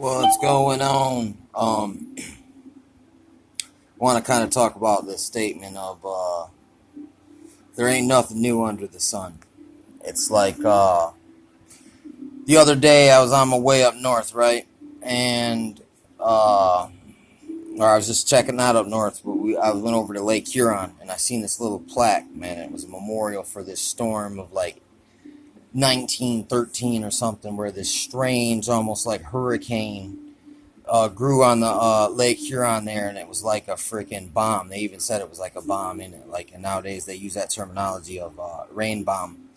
What's going on? Want to kind of talk about this statement of there ain't nothing new under the sun. It's like the other day I was on my way up north, right? And or I was just checking out up north. But I went over to Lake Huron and I seen this little plaque. Man, it was a memorial for this storm of like 1913 or something, where this strange, almost like hurricane grew on the Lake Huron there, and it was like a freaking bomb. They even said it was like a bomb in it. Like, and nowadays they use that terminology of rain bomb.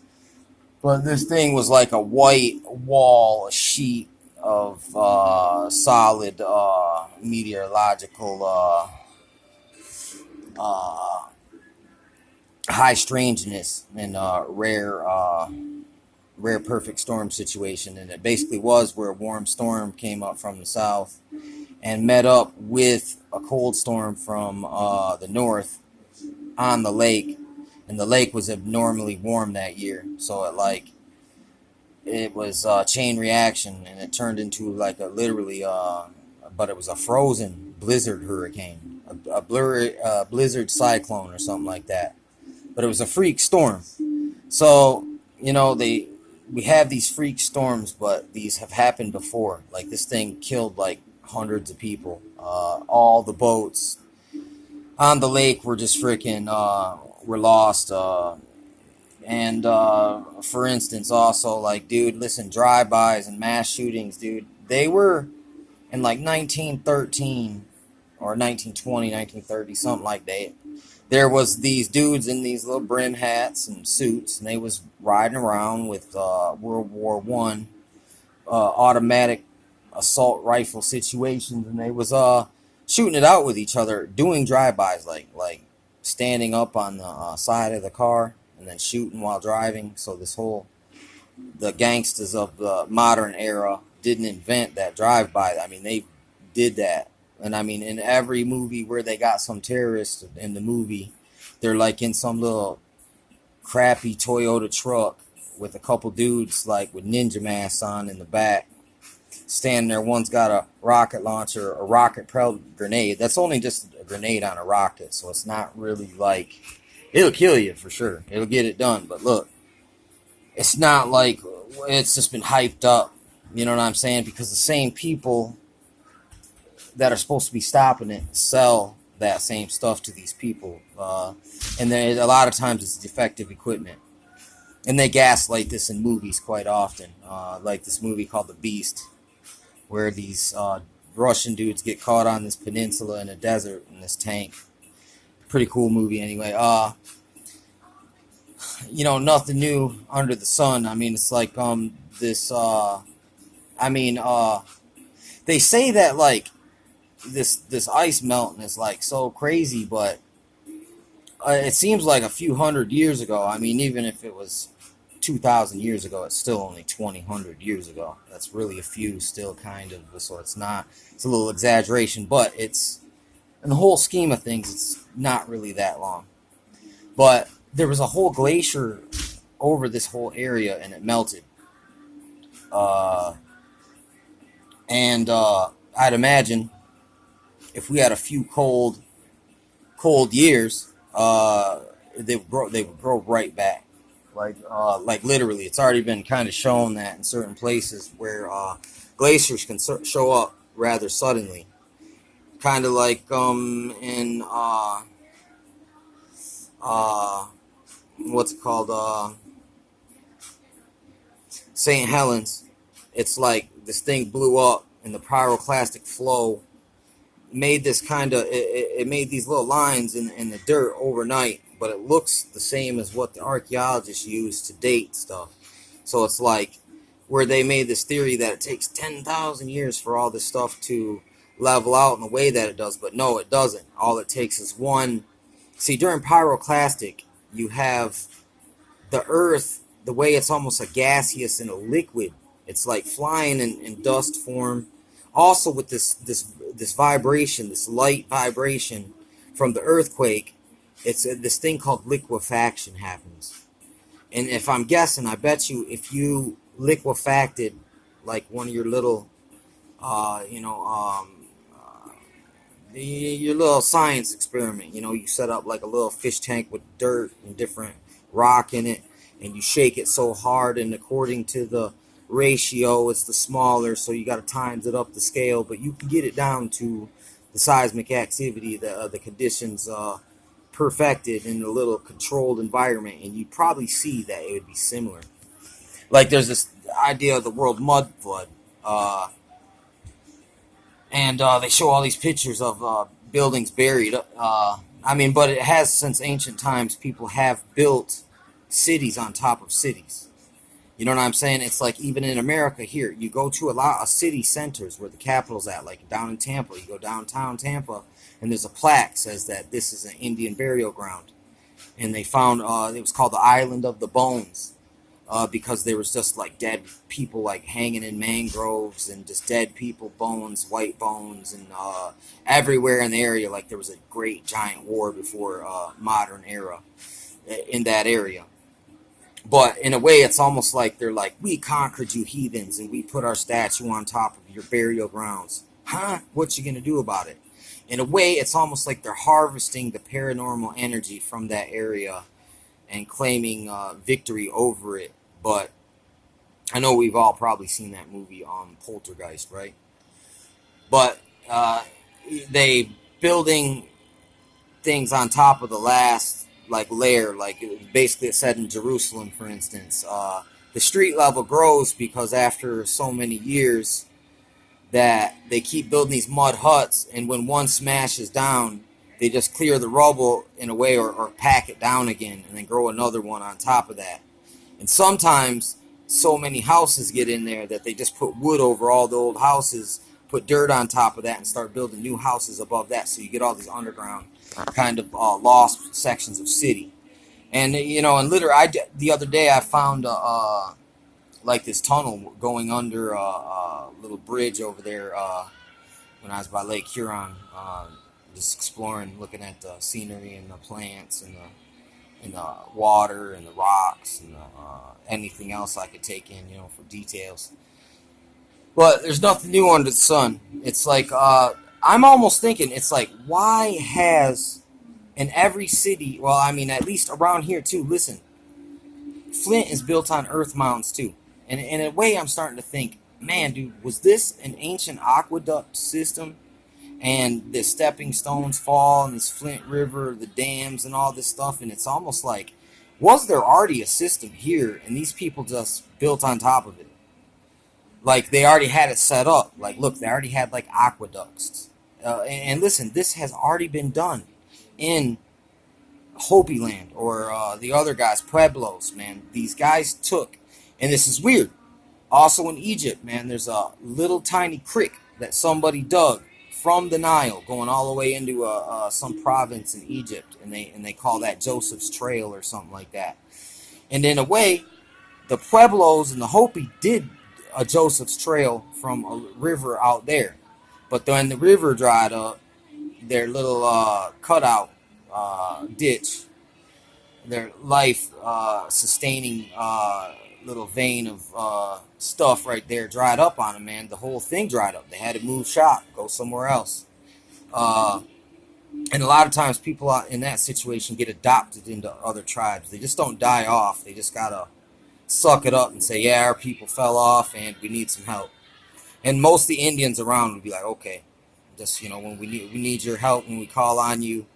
But this thing was like a white wall, a sheet of solid meteorological uh, high strangeness and rare perfect storm situation. And it basically was where a warm storm came up from the south and met up with a cold storm from the north on the lake, and the lake was abnormally warm that year, so it was a chain reaction, and it turned into like a literally but it was a frozen blizzard hurricane, a blizzard cyclone or something like that, but it was a freak storm. So we have these freak storms, but these have happened before. Like, this thing killed like hundreds of people. All the boats on the lake were just freaking were lost. And for instance, also, like, dude, listen, drive-bys and mass shootings, dude. They were in like 1913 or 1920, 1930, something like that. There was these dudes in these little brim hats and suits, and they was riding around with World War One automatic assault rifle situations, and they was shooting it out with each other, doing drive-bys, like standing up on the side of the car and then shooting while driving. So the gangsters of the modern era didn't invent that drive-by. I mean, they did that. And I mean, in every movie where they got some terrorists in the movie, they're like in some little crappy Toyota truck with a couple dudes like with ninja masks on in the back, standing there. One's got a rocket launcher, a rocket propelled grenade. That's only just a grenade on a rocket, so it's not really like, it'll kill you for sure. It'll get it done. But look, it's not like it's just been hyped up. You know what I'm saying? Because the same people that are supposed to be stopping it sell that same stuff to these people. And then a lot of times it's defective equipment. And they gaslight this in movies quite often. Like this movie called The Beast, where these Russian dudes get caught on this peninsula in a desert in this tank. Pretty cool movie anyway. Nothing new under the sun. I mean, it's like they say that like this ice melting is like so crazy, but it seems like a few hundred years ago. I mean, even if it was 2,000 years ago, it's still only 2,000 years ago. That's really a few still, kind of. So it's a little exaggeration, but it's, in the whole scheme of things, it's not really that long. But there was a whole glacier over this whole area, and it melted. And I'd imagine if we had a few cold years, they would grow right back. Like literally, it's already been kind of shown that in certain places where glaciers can show up rather suddenly, kind of like in what's it called, St. Helens. It's like this thing blew up, and the pyroclastic flow made this it made these little lines in the dirt overnight, but it looks the same as what the archaeologists use to date stuff. So it's like where they made this theory that it takes 10,000 years for all this stuff to level out in the way that it does, but no, it doesn't. All it takes is one. See, during pyroclastic, you have the earth, the way it's almost a gaseous and a liquid. It's like flying in dust form. Also, with this vibration, this light vibration from the earthquake, it's this thing called liquefaction happens. And if I'm guessing, I bet you if you liquefacted like one of your little You know, your little science experiment. You know, you set up like a little fish tank with dirt and different rock in it, and you shake it so hard, and according to the ratio, it's the smaller. So you got to times it up the scale, but you can get it down to the seismic activity, the conditions perfected in a little controlled environment, and you'd probably see that it would be similar. Like there's this idea of the world mud flood. And they show all these pictures of buildings buried. I mean, but it has since ancient times. People have built cities on top of cities. You know what I'm saying? It's like even in America here, you go to a lot of city centers where the capital's at, like down in Tampa. You go downtown Tampa, and there's a plaque says that this is an Indian burial ground, and they found it was called the Island of the Bones because there was just like dead people like hanging in mangroves and just dead people bones, white bones, and everywhere in the area. Like there was a great giant war before modern era in that area. But in a way, it's almost like they're like, we conquered you heathens and we put our statue on top of your burial grounds. Huh? What you gonna do about it? In a way, it's almost like they're harvesting the paranormal energy from that area and claiming victory over it. But I know we've all probably seen that movie on Poltergeist, right? But they building things on top of the last like layer, like basically it said in Jerusalem, for instance. The street level grows because after so many years that they keep building these mud huts, and when one smashes down, they just clear the rubble in a way, or pack it down again and then grow another one on top of that. And sometimes so many houses get in there that they just put wood over all the old houses, put dirt on top of that, and start building new houses above that. So you get all these underground kind of lost sections of city. And you know, and literally, the other day I found like this tunnel going under a little bridge over there when I was by Lake Huron, just exploring, looking at the scenery and the plants and the water and the rocks and anything else I could take in, you know, for details. But there's nothing new under the sun. It's like I'm almost thinking it's like, why has in every city, well, I mean, at least around here too. Listen, Flint is built on earth mounds too, and in a way, I'm starting to think, man, dude, was this an ancient aqueduct system? And the stepping stones fall, and this Flint River, the dams, and all this stuff, and it's almost like, was there already a system here, and these people just built on top of it? Like they already had it set up. Like, look, they already had like aqueducts. And listen, this has already been done in Hopi land or the other guys, Pueblos, man. These guys took, and this is weird. Also in Egypt, man, there's a little tiny creek that somebody dug from the Nile, going all the way into some province in Egypt, and they call that Joseph's Trail or something like that. And in a way, the Pueblos and the Hopi did a Joseph's Trail from a river out there, but then the river dried up, their little cutout ditch, their life sustaining little vein of stuff right there dried up on them, man. The whole thing dried up. They had to move shop, go somewhere else. Uh, and a lot of times people out in that situation get adopted into other tribes. They just don't die off. They just gotta suck it up and say, yeah, our people fell off and we need some help. And most of the Indians around would be like, okay, just, you know, when we need your help, when we call on you,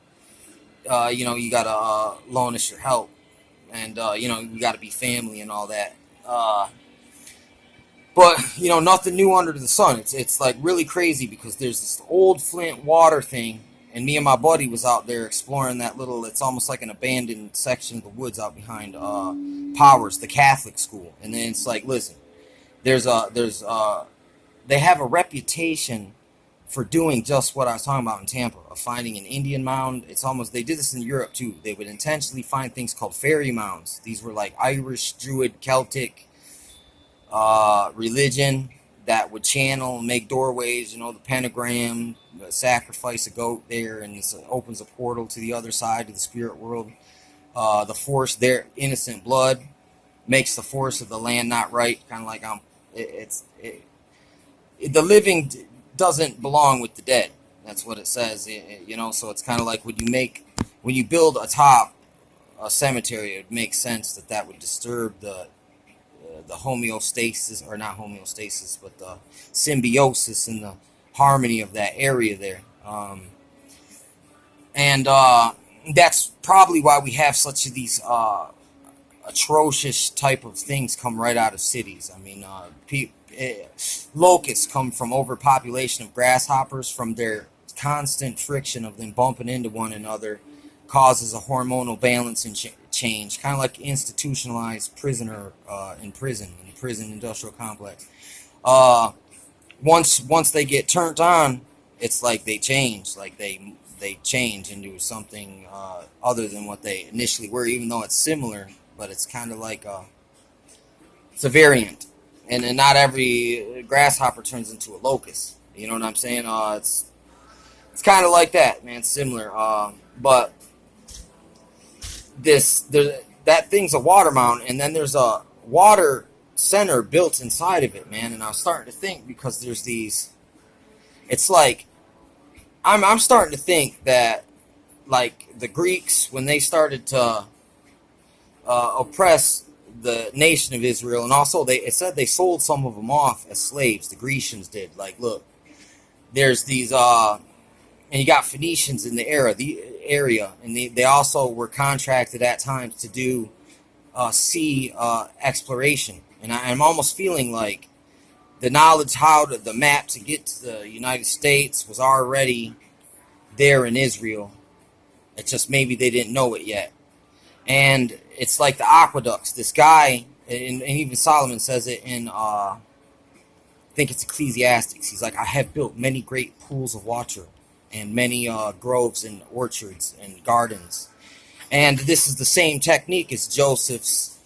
you know, you gotta loan us your help, and you know, you gotta be family and all that. But you know, nothing new under the sun. It's like really crazy because there's this old Flint water thing, and me and my buddy was out there exploring that little. It's almost like an abandoned section of the woods out behind Powers, the Catholic school. And then it's like, listen, they have a reputation for doing just what I was talking about in Tampa, of finding an Indian mound. It's almost, they did this in Europe too. They would intentionally find things called fairy mounds. These were like Irish, Druid, Celtic religion that would channel and make doorways, you know, the pentagram, sacrifice a goat there, and it opens a portal to the other side of the spirit world. The force there, innocent blood, makes the force of the land not right, kind of like the living doesn't belong with the dead. That's what it says. You know, so it's kind of like when you build atop a cemetery, it makes sense that that would disturb the homeostasis, or not homeostasis, but the symbiosis and the harmony of that area there. And that's probably why we have such these atrocious type of things come right out of cities. I mean, locusts come from overpopulation of grasshoppers, from their constant friction of them bumping into one another causes a hormonal balance and change, kind of like institutionalized prisoner in the prison industrial complex. Once they get turned on, it's like they change, like they change into something other than what they initially were, even though it's similar, but it's kind of like it's a variant, and not every grasshopper turns into a locust. You know what I'm saying? It's kind of like that, man. Similar, but that thing's a water mountain, and then there's a water center built inside of it, man. And I was starting to think, because there's these, it's like I'm starting to think that, like, the Greeks, when they started to oppress the nation of Israel, and also it said they sold some of them off as slaves. The Grecians did. Like, look, there's these and you got Phoenicians in the area, and they also were contracted at times to do sea exploration. And I'm almost feeling like the knowledge, the map to get to the United States was already there in Israel. It's just maybe they didn't know it yet. And it's like the aqueducts. This guy, and even Solomon says it in, I think it's Ecclesiastes. He's like, I have built many great pools of water and many groves and orchards and gardens. And this is the same technique as Joseph's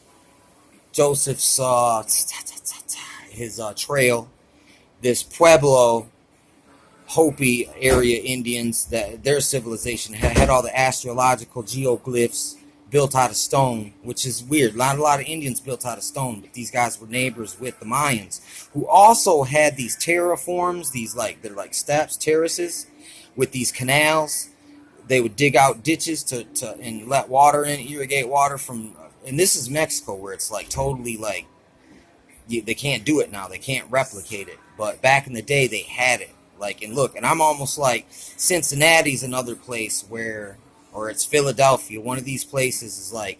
his trail. This Pueblo Hopi area Indians, that their civilization had all the astrological geoglyphs built out of stone, which is weird. Not a lot of Indians built out of stone, but these guys were neighbors with the Mayans, who also had these terraforms, they're like steps, terraces, with these canals. They would dig out ditches to and let water in, irrigate water from. And this is Mexico, where it's like totally like they can't do it now. They can't replicate it. But back in the day, they had it. Like, and look, and I'm almost like Cincinnati's another place where, or it's Philadelphia. One of these places is like,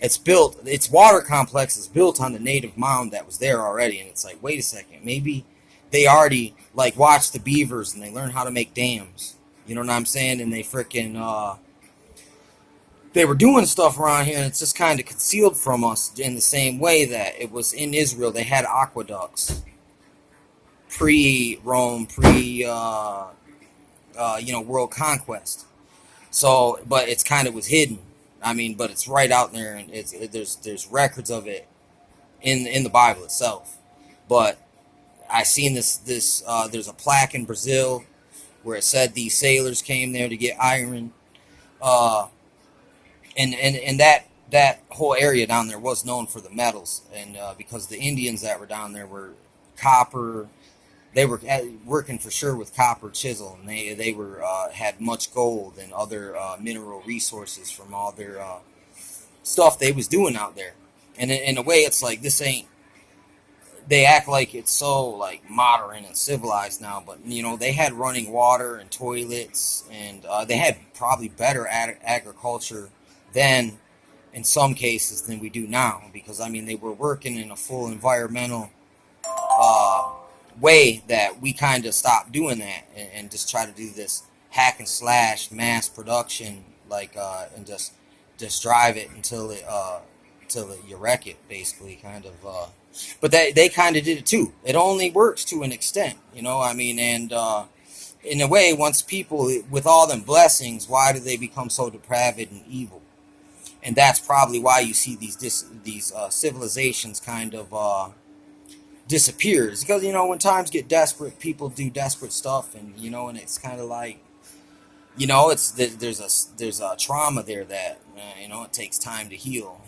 its water complex is built on the native mound that was there already. And it's like, wait a second, maybe they already like watched the beavers and they learned how to make dams. You know what I'm saying? And they freaking, they were doing stuff around here, and it's just kind of concealed from us in the same way that it was in Israel. They had aqueducts pre-Rome, world conquest. So, but it's kind of was hidden. I mean, but it's right out there, and there's records of it in the Bible itself. But I seen this there's a plaque in Brazil where it said these sailors came there to get iron, and that whole area down there was known for the metals, and because the Indians that were down there were copper. They were working for sure with copper chisel, and they were had much gold and other mineral resources from all their stuff they was doing out there. And in a way, it's like this ain't. They act like it's so like modern and civilized now, but they had running water and toilets, and they had probably better agriculture then, in some cases, than we do now. Because I mean, they were working in a full environmental way that we kind of stopped doing that, and just try to do this hack and slash mass production, like and just drive it until you wreck it, basically, kind of. But they kind of did it too. It only works to an extent, I mean, and in a way, once people with all them blessings, why do they become so depraved and evil? And that's probably why you see these civilizations kind of disappears, because when times get desperate, people do desperate stuff, and and it's kind of like there's a trauma there that it takes time to heal.